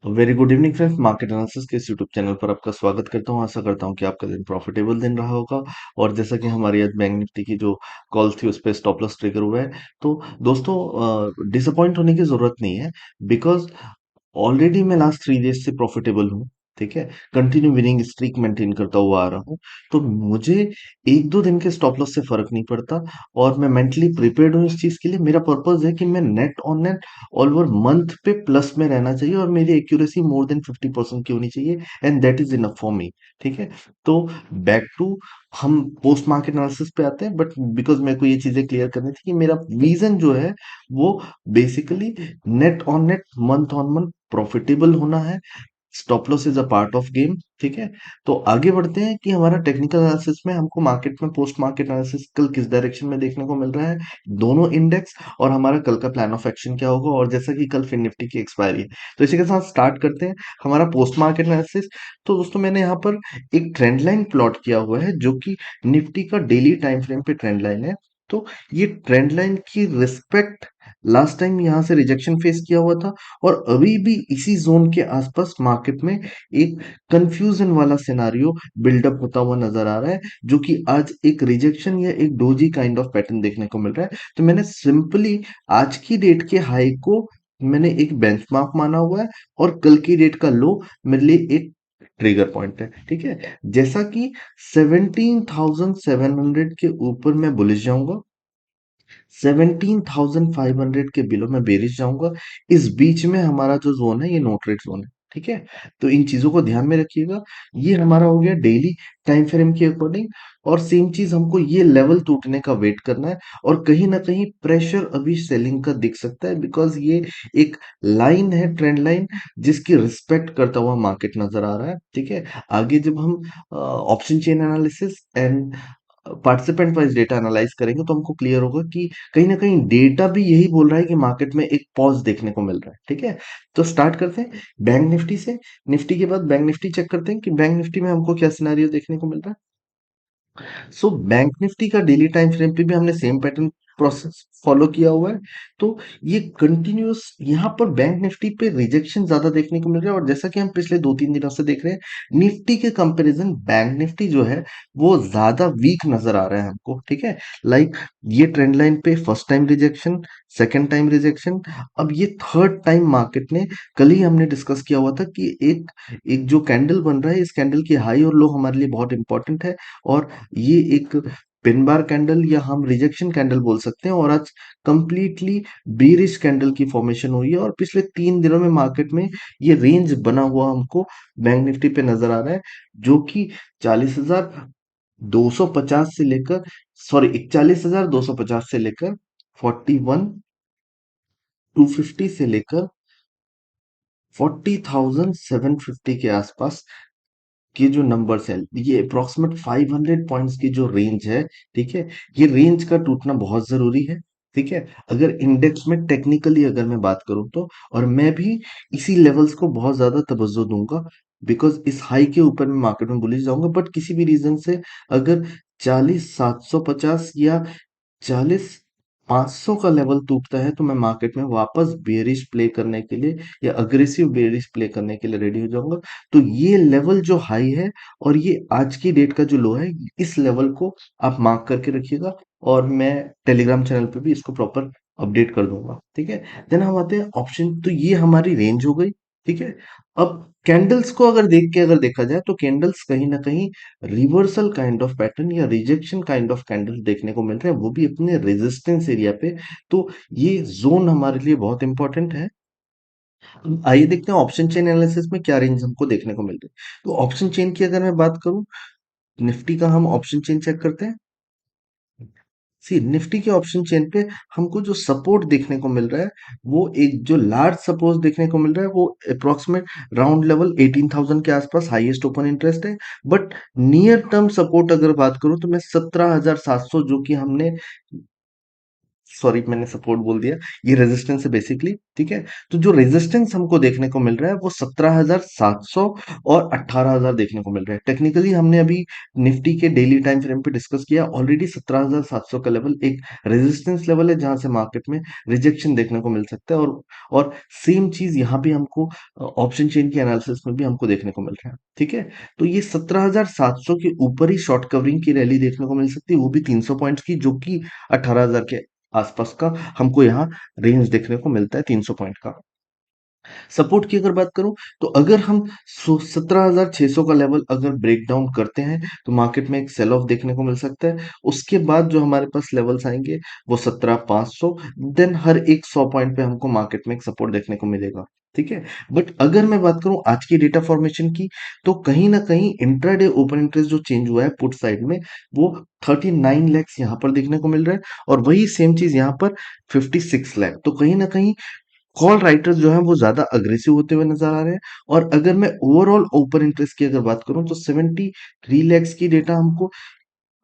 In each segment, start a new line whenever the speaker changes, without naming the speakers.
Very good evening friends. Market analysis के इस YouTube channel पर आपका स्वागत करता हूं। आशा करता हूं कि आपका दिन प्रॉफिटेबल दिन रहा होगा। और जैसा कि हमारी आज बैंक निफ्टी की जो कॉल थी उस पर स्टॉप लॉस ट्रिगर हुआ है, तो दोस्तों डिसअपॉइंट होने की जरूरत नहीं है। बिकॉज ऑलरेडी मैं लास्ट 3 डेज से प्रॉफिटेबल हूँ। ठीक है, कंटिन्यू विनिंग स्ट्रीक मेंटेन करता हुआ आ रहा हूँ। तो मुझे 1-2 दिन के स्टॉप लॉस से फर्क नहीं पड़ता। और मैं मेंटली प्रिपेयर्ड हूँ इस चीज के लिए। मेरा पर्पज है कि मैं net on net all over month पे प्लस में रहना चाहिए और मेरी एक्यूरेसी मोर देन 50% की होनी चाहिए। And that is enough for me. ठीक है, तो बैक टू हम पोस्ट मार्केट एनालिसिस पे आते हैं। बट बिकॉज मेरे को ये चीजें क्लियर करनी थी कि मेरा विजन जो है वो basically net on net month on month profitable होना है। Stop loss is a part of game. ठीक है, तो आगे बढ़ते हैं कि हमारा टेक्निकल एनालिसिस में हमको मार्केट में पोस्ट मार्केट एनालिसिस कल किस डायरेक्शन में देखने को मिल रहा है, दोनों इंडेक्स, और हमारा कल का प्लान ऑफ एक्शन क्या होगा। और जैसा कि कल फिर निफ्टी की एक्सपायरी है, तो इसी के साथ स्टार्ट करते हैं हमारा पोस्ट मार्केट एनालिसिस। तो दोस्तों मैंने यहाँ पर एक ट्रेंड लाइन प्लॉट किया हुआ है जो कि निफ्टी का डेली टाइम फ्रेम पे ट्रेंड लाइन है। तो ये ट्रेंड लाइन की रिस्पेक्ट लास्ट टाइम यहाँ से रिजेक्शन फेस किया हुआ था और अभी भी इसी जोन के आसपास मार्केट में एक कंफ्यूजन वाला सिनारियो बिल्डअप होता हुआ नजर आ रहा है, जो कि आज एक रिजेक्शन या एक डोजी काइंड ऑफ पैटर्न देखने को मिल रहा है। तो मैंने सिंपली आज की डेट के हाई को मैंने एक बेंचमार्क माना हुआ है और कल की डेट का लो मेरे लिए एक ट्रिगर पॉइंट है। ठीक है, जैसा कि 17,700 के ऊपर मैं बुलिश जाऊंगा, 17,500 के बिलो में बेरिश जाऊंगा। इस बीच में हमारा जो जोन है ये नो ट्रेड जोन है। ठीक है, तो इन चीजों को ध्यान में रखिएगा। ये हमारा हो गया डेली टाइम फ्रेम के अकॉर्डिंग। और सेम चीज हमको ये लेवल टूटने का वेट करना है। और कहीं ना कहीं प्रेशर अभी सेलिंग का दिख सकता है, बिकॉज ये एक लाइन है, ट्रेंड लाइन, जिसकी रिस्पेक्ट करता हुआ मार्केट नजर आ रहा है। ठीक है, आगे जब हम option chain analysis and participant wise data analyse करेंगे तो हमको क्लियर होगा कि कहीं ना कहीं डेटा भी यही बोल रहा है कि मार्केट में एक पॉज देखने को मिल रहा है। ठीक है, तो स्टार्ट करते हैं बैंक निफ्टी से। निफ्टी के बाद बैंक निफ्टी चेक करते हैं कि बैंक निफ्टी में हमको क्या सिनेरियो देखने को मिल रहा है। सो बैंक निफ्टी का डेली टाइम फ्रेम पे भी हमने सेम पैटर्न प्रोसेस फॉलो किया हुआ है। तो ये कंटिन्यूअस यहाँ पर बैंक निफ्टी पे रिजेक्शन ज्यादा देखने को मिल रहा है। और जैसा कि हम पिछले 2-3 दिनों से देख रहे हैं, निफ्टी के कंपैरिजन बैंक निफ्टी जो है वो ज्यादा वीक नजर आ रहा है हमको। ठीक है, लाइक ये ट्रेंड लाइन पे first time rejection, second time rejection, अब ये थर्ड टाइम मार्केट ने, कल ही हमने डिस्कस किया हुआ था कि एक एक जो कैंडल बन रहा है, इस कैंडल की हाई और लो हमारे लिए बहुत इंपॉर्टेंट है। और ये एक पिन बार कैंडल या हम रिजेक्शन कैंडल बोल सकते हैं। और आज कंप्लीटली बेरिश कैंडल की फॉर्मेशन हुई है और पिछले 3 दिनों में मार्केट में ये रेंज बना हुआ हमको बैंक निफ्टी पे नजर आ रहा है, जो कि 40,250 से लेकर, सॉरी, 41,250 से लेकर 41,250 से लेकर 40,750 के आसपास के जो नंबर्स हैं, ये अप्रोक्सीमेट 500 पॉइंट्स की जो रेंज है। ठीक है, ये रेंज का टूटना बहुत जरूरी है। ठीक है, अगर इंडेक्स में टेक्निकली अगर मैं बात करूं तो, और मैं भी इसी लेवल्स को बहुत ज्यादा तवज्जो दूंगा, बिकॉज इस हाई के ऊपर मैं मार्केट में बुलिश जाऊंगा। बट किसी भी रीजन से अगर 40,750 या 40,500 का लेवल टूटता है तो मैं मार्केट में वापस बेरिश प्ले करने के लिए या अग्रेसिव बेरिश प्ले करने के लिए रेडी हो जाऊंगा। तो ये लेवल जो हाई है और ये आज की डेट का जो लो है, इस लेवल को आप मार्क करके रखिएगा। और मैं टेलीग्राम चैनल पे भी इसको प्रॉपर अपडेट कर दूंगा। ठीक है, देन हम आते हैं ऑप्शन। तो ये हमारी रेंज हो गई। ठीक है, अब कैंडल्स को अगर देख के अगर देखा जाए तो कैंडल्स कहीं ना कहीं रिवर्सल काइंड ऑफ पैटर्न या रिजेक्शन काइंड ऑफ कैंडल देखने को मिल रहे हैं, वो भी अपने रेजिस्टेंस एरिया पे। तो ये जोन हमारे लिए बहुत इंपॉर्टेंट है। आइए देखते हैं ऑप्शन चेन एनालिसिस में क्या रेंज हमको देखने को मिल रही है। तो ऑप्शन चेन की अगर मैं बात करूं, निफ्टी का हम ऑप्शन चेन चेक करते हैं। सी निफ्टी के ऑप्शन चेन पे हमको जो सपोर्ट देखने को मिल रहा है, वो एक जो लार्ज सपोर्ट देखने को मिल रहा है वो अप्रोक्सीमेट राउंड लेवल 18,000 के आसपास हाईएस्ट ओपन इंटरेस्ट है। बट नियर टर्म सपोर्ट अगर बात करूं तो मैं 17,700, जो कि हमने सॉरी मैंने सपोर्ट बोल दिया, ये रेजिस्टेंस है बेसिकली, ठीक है। तो जो रेजिस्टेंस हमको देखने को मिल रहा है वो 17,700 और 18,000 देखने को मिल रहा है। टेक्निकली हमने अभी निफ्टी के डेली टाइम फ्रेम पे डिस्कस किया, ऑलरेडी 17,700 का लेवल एक रेजिस्टेंस लेवल है जहां से मार्केट में रिजेक्शन देखने को मिल सकता है। और सेम चीज यहाँ भी हमको ऑप्शन चेन की एनालिसिस में भी हमको देखने को मिल रहा है, ठीक है। तो ये 17,700 के ऊपर ही शॉर्ट कवरिंग की रैली देखने को मिल सकती है, वो भी 300 पॉइंट्स की, जो कि 18,000 के आसपास का हमको यहाँ रेंज देखने को मिलता है 300 पॉइंट का। सपोर्ट की अगर बात करूं तो अगर हम 17,600 का लेवल अगर ब्रेक डाउन करते हैं तो मार्केट में एक सेल ऑफ देखने को मिल सकता है। उसके बाद जो हमारे पास लेवल्स आएंगे वो 17,500, देन हर एक 100 पॉइंट पे हमको मार्केट में एक सपोर्ट देखने को मिलेगा, ठीक है। बट अगर मैं बात करूं आज की डेटा फॉर्मेशन की, तो कहीं ना कहीं इंट्राडे ओपन इंटरेस्ट जो चेंज हुआ है पुट साइड में, वो 39 लैक्स यहाँ पर देखने को मिल रहा है, और वही सेम चीज यहाँ पर 56 लाख। तो कहीं ना कहीं कॉल राइटर्स जो हैं वो ज्यादा अग्रेसिव होते हुए नजर आ रहे हैं। और अगर मैं ओवरऑल ओपन इंटरेस्ट की अगर बात करूं तो 73 लैक्स की डेटा हमको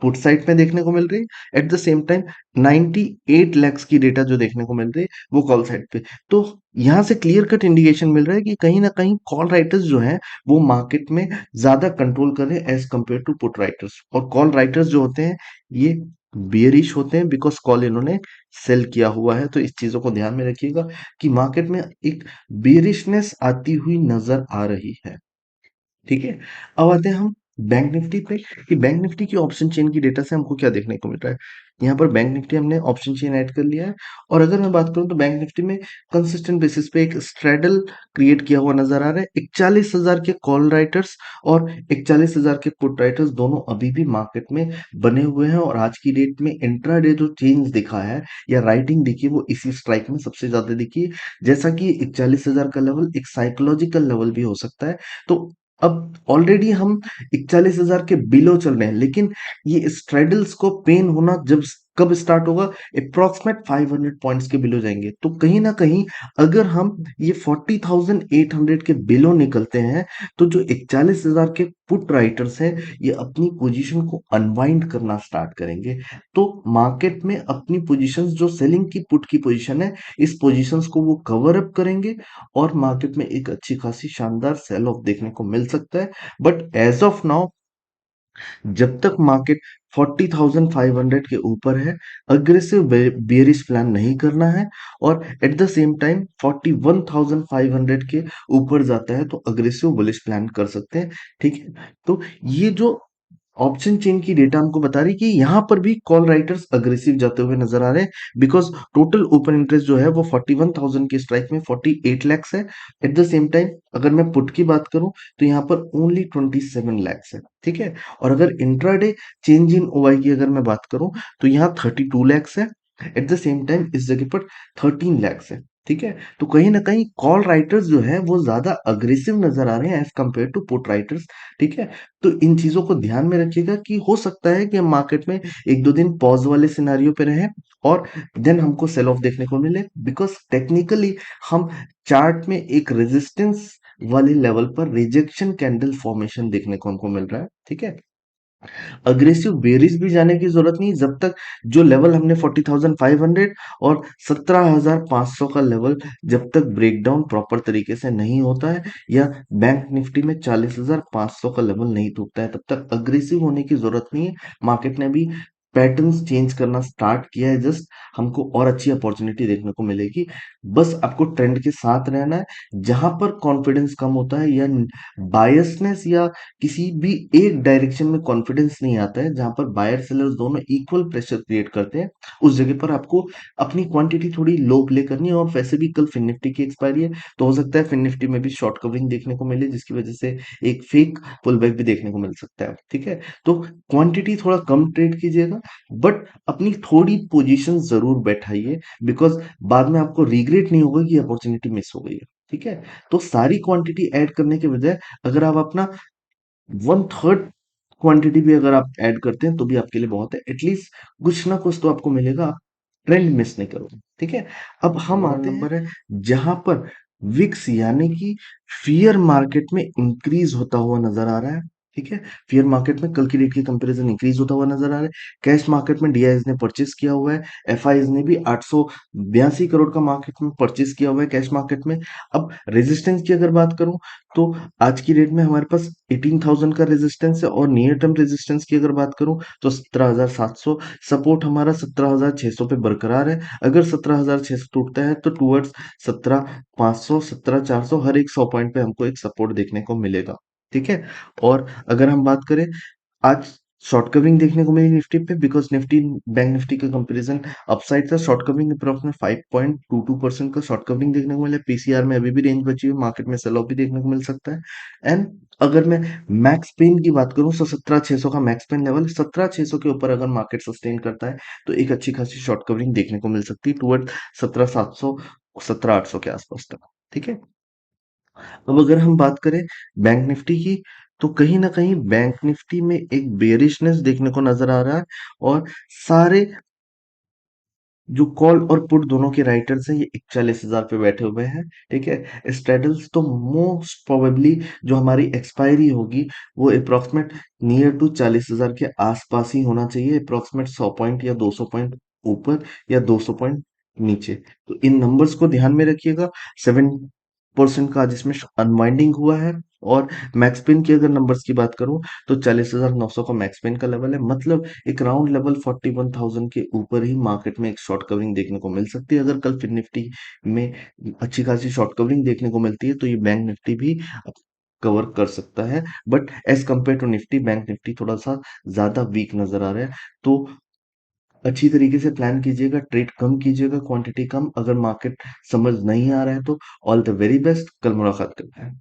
पुट साइड में देखने को मिल रही है। At the same time 98 lakhs की डेटा जो देखने को मिल रही है वो कॉल साइड पे। तो यहाँ से क्लियर कट इंडिकेशन मिल रहा है कि कहीं ना कहीं कॉल राइटर्स जो हैं वो मार्केट में ज्यादा कंट्रोल कर रहे हैं as compared to put writers. और कॉल राइटर्स जो होते हैं ये बियरिश होते हैं बिकॉज कॉल इन्होंने सेल किया हुआ है। तो इस चीजों को ध्यान में रखिएगा कि मार्केट में एक बियरिशनेस आती हुई नजर आ रही है, ठीक है। अब आते हैं हम बैंक निफ्टी पे कि बैंक निफ्टी की ऑप्शन चेन की डेटा से हमको क्या देखने को मिल रहा है। यहाँ पर बैंक निफ्टी हमने ऑप्शन चेन ऐड कर लिया है, और अगर मैं बात करूँ तो बैंक निफ्टी में कंसिस्टेंट बेसिस पे एक स्ट्रेडल क्रिएट किया हुआ नजर आ रहा है। 41,000 के कॉल राइटर्स और 41,000 के पुट राइटर्स दोनों अभी भी मार्केट में बने हुए हैं, और आज की डेट में इंट्राडे जो चेंज दिखा है या राइटिंग दिखी वो इसी स्ट्राइक में सबसे ज्यादा दिखी है। जैसा कि 41,000 का लेवल एक साइकोलॉजिकल लेवल भी हो सकता है। तो अब ऑलरेडी हम 41,000 के बिलो चल रहे हैं, लेकिन ये स्ट्रेडल्स को पेन होना जब कब स्टार्ट होगा, अप्रॉक्सीमेट 500 पॉइंट्स के बिलो जाएंगे। तो कहीं ना कहीं अगर हम ये 40,800 के बिलो निकलते हैं तो जो 41,000 के पुट राइटर्स हैं ये अपनी पोजीशन को अनवाइंड करना स्टार्ट करेंगे। तो मार्केट में अपनी पोजीशंस जो सेलिंग की पुट की पोजीशन है, इस पोजीशंस को वो कवर अप करेंगे, और मार्केट में एक अच्छी खासी शानदार सेल ऑफ देखने को मिल सकता है। बट एज ऑफ नाउ जब तक मार्केट 40,500 के ऊपर है, अग्रेसिव बेरिश प्लान नहीं करना है। और एट द सेम टाइम 41,500 के ऊपर जाता है तो अग्रेसिव बुलिश प्लान कर सकते हैं, ठीक है। तो ये जो ऑप्शन चेन की डेटा हमको बता रही है कि यहाँ पर भी कॉल राइटर्स अग्रेसिव जाते हुए नजर आ रहे हैं, बिकॉज टोटल ओपन इंटरेस्ट जो है वो 41,000 के स्ट्राइक में 48 लैक्स है। एट द सेम टाइम अगर मैं पुट की बात करूं तो यहाँ पर ओनली 27 लैक्स है, ठीक है। और अगर इंट्राडे चेंज इन ओवाई की अगर मैं बात करूं तो यहाँ 32 लैक्स है। एट द सेम टाइम इस जगह पर 13 लैक्स है, ठीक है। तो कहीं ना कहीं कॉल राइटर्स जो है वो ज्यादा अग्रेसिव नजर आ रहे हैं as compared to put writers, ठीक है। तो इन चीजों को ध्यान में रखिएगा कि हो सकता है कि हम मार्केट में एक दो दिन पॉज वाले सिनारियो पे रहें और देन हमको सेल ऑफ देखने को मिले, बिकॉज टेक्निकली हम चार्ट में एक रेजिस्टेंस वाले लेवल पर रिजेक्शन कैंडल फॉर्मेशन देखने को हमको मिल रहा है, ठीक है। अग्रेसिव बेरिश भी जाने की जरूरत नहीं जब तक जो लेवल हमने 40,500 और 17,500 का लेवल जब तक ब्रेकडाउन प्रॉपर तरीके से नहीं होता है, या बैंक निफ्टी में 40,500 का लेवल नहीं टूटता है, तब तक अग्रेसिव होने की जरूरत नहीं है। मार्केट ने भी पैटर्न्स चेंज करना स्टार्ट किया है, जस्ट हमको और अच्छी अपॉर्चुनिटी देखने को मिलेगी। बस आपको ट्रेंड के साथ रहना है। जहां पर कॉन्फिडेंस कम होता है या बायसनेस या किसी भी एक डायरेक्शन में कॉन्फिडेंस नहीं आता है, जहां पर बायर सेलर्स दोनों इक्वल प्रेशर क्रिएट करते हैं, उस जगह पर आपको अपनी क्वांटिटी थोड़ी लो प्ले करनी है। और वैसे भी कल फिन निफ्टी की एक्सपायरी है, तो हो सकता है फिन निफ्टी में भी शॉर्ट कवरिंग देखने को मिले, जिसकी वजह से एक फेक पुल बैक भी देखने को मिल सकता है, ठीक है। तो क्वांटिटी थोड़ा कम ट्रेड कीजिएगा, बट अपनी थोड़ी पोजीशन जरूर बैठाइए, बिकॉज बाद में आपको रिग्रेट नहीं होगा कि अपॉर्चुनिटी मिस हो गई है, ठीक है। तो सारी क्वांटिटी ऐड करने के बजाय अगर आप अपना 1/3 क्वांटिटी भी अगर आप ऐड करते हैं तो भी आपके लिए बहुत है। एटलीस्ट कुछ ना कुछ तो आपको मिलेगा, आप ट्रेंड मिस नहीं करोगे, ठीक है। अब हम आते नंबर है जहां पर विक्स यानी कि फियर मार्केट में इंक्रीज होता हुआ नजर आ रहा है। ठीक है। फेयर मार्केट में कल की डेट के कंपैरिजन इंक्रीज होता हुआ नजर आ रहा है। कैश मार्केट में डीआईज ने परचेस किया हुआ है। एफआईज ने भी 882 करोड़ का मार्केट में परचेस किया हुआ है कैश मार्केट में। अब रेजिस्टेंस की अगर बात करूं तो आज की डेट में हमारे पास 18,000 का रेजिस्टेंस है, और नियर टर्म रेजिस्टेंस की अगर बात करूं तो 17,700। सपोर्ट हमारा 17,600 पे बरकरार है। अगर 17,600 टूटता है तो टूवर्ड्स 17,500, 17,400 हर एक 100 पॉइंट पे हमको एक सपोर्ट देखने को मिलेगा। ठीक है। और अगर हम बात करें, आज शॉर्ट कवरिंग देखने को मिली निफ्टी पे, बिकॉज निफ्टी बैंक निफ्टी का कंपैरिजन अपसाइड था। शॉर्ट कवरिंग अप्रॉक्स में 5.22% का शॉर्ट कवरिंग देखने को मिला। पीसीआर में अभी भी रेंज बची हुई, मार्केट में सेल ऑफ भी देखने को मिल सकता है। एंड अगर मैं मैक्स पेन की बात करूं तो 17,600 का मैक्स पेन लेवल, 17,600 के ऊपर अगर मार्केट सस्टेन करता है तो एक अच्छी खासी शॉर्ट कवरिंग देखने को मिल सकती है टुवर्ड 17,700, 17,800 के आसपास तक। ठीक है। अब अगर हम बात करें बैंक निफ्टी की, तो कहीं ना कहीं बैंक निफ्टी में एक बेरिशनेस देखने को नजर आ रहा है। और सारे जो कॉल और पुट दोनों के राइटर्स हैं ये 41,000 पे बैठे हुए हैं। ठीक है। स्ट्रेडल्स तो मोस्ट प्रोबेबली जो हमारी एक्सपायरी होगी वो अप्रोक्सीमेट नियर टू 40,000 के आसपास ही होना चाहिए। अप्रोक्सीमेट 100 पॉइंट या 200 पॉइंट ऊपर या 200 पॉइंट नीचे। तो इन नंबर्स को ध्यान में रखिएगा। 7% का आज इसमें अनवाइंडिंग हुआ है। और मैक्स पेन की अगर नंबर्स की बात करूं तो 40,900 का मैक्स पेन का लेवल है। मतलब एक राउंड लेवल 41,000 के ऊपर ही मार्केट में एक शॉर्ट कवरिंग देखने को मिल सकती है। अगर कल फिर निफ्टी में अच्छी खासी शॉर्ट कवरिंग देखने को मिलती है तो ये बैंक निफ्टी भी कवर कर सकता है। But as compared to Nifty, bank Nifty थोड़ा सा ज्यादा वीक नजर आ रहा है। तो अच्छी तरीके से प्लान कीजिएगा, ट्रेड कम कीजिएगा, क्वांटिटी कम। अगर मार्केट समझ नहीं आ रहा है तो ऑल द वेरी बेस्ट, कल मुलाकात करते हैं।